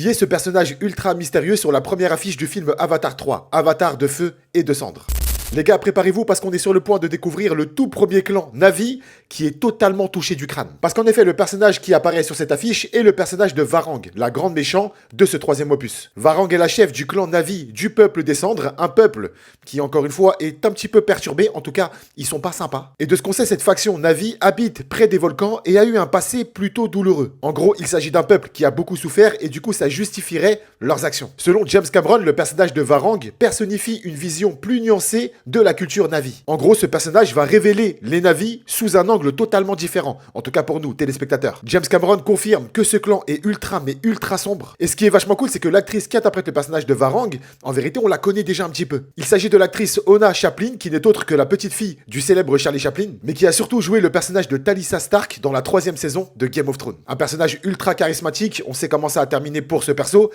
Qui est ce personnage ultra mystérieux sur la première affiche du film Avatar 3, Avatar de feu et de cendres? Les gars, préparez-vous parce qu'on est sur le point de découvrir le tout premier clan Na'vi qui est totalement touché du crâne. Parce qu'en effet, le personnage qui apparaît sur cette affiche est le personnage de Varang, la grande méchante de ce troisième opus. Varang est la chef du clan Na'vi du peuple des cendres, un peuple qui, encore une fois, est un petit peu perturbé. En tout cas, ils sont pas sympas. Et de ce qu'on sait, cette faction Na'vi habite près des volcans et a eu un passé plutôt douloureux. En gros, il s'agit d'un peuple qui a beaucoup souffert et du coup, ça justifierait leurs actions. Selon James Cameron, le personnage de Varang personnifie une vision plus nuancée de la culture Na'vi. En gros, ce personnage va révéler les Na'vi sous un angle totalement différent. En tout cas pour nous, téléspectateurs. James Cameron confirme que ce clan est ultra mais ultra sombre. Et ce qui est vachement cool, c'est que l'actrice qui interprète le personnage de Varang, en vérité, on la connaît déjà un petit peu. Il s'agit de l'actrice Ona Chaplin, qui n'est autre que la petite fille du célèbre Charlie Chaplin, mais qui a surtout joué le personnage de Talisa Stark dans la 3e saison de Game of Thrones. Un personnage ultra charismatique, on sait comment ça a terminé pour ce perso.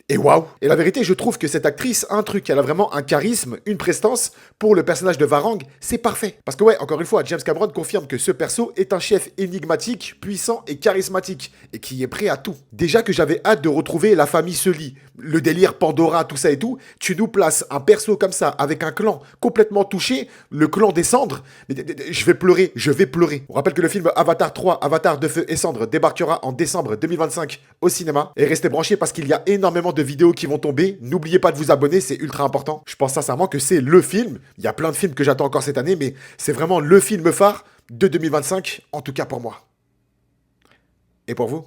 Et waouh! Et la vérité, je trouve que cette actrice a un truc, elle a vraiment un charisme, une prestance pour le personnage de Varang, c'est parfait. Parce que ouais, encore une fois, James Cameron confirme que ce perso est un chef énigmatique, puissant et charismatique, et qui est prêt à tout. Déjà que j'avais hâte de retrouver la famille Sully, le délire Pandora, tout ça et tout, tu nous places un perso comme ça, avec un clan complètement touché, le clan des cendres, mais je vais pleurer, je vais pleurer. On rappelle que le film Avatar 3, Avatar de feu et cendres débarquera en décembre 2025 au cinéma, et restez branchés parce qu'il y a énormément de vidéos qui vont tomber. N'oubliez pas de vous abonner, c'est ultra important. Je pense sincèrement que c'est le film. Il y a plein de films que j'attends encore cette année, mais c'est vraiment le film phare de 2025, en tout cas pour moi. Et pour vous?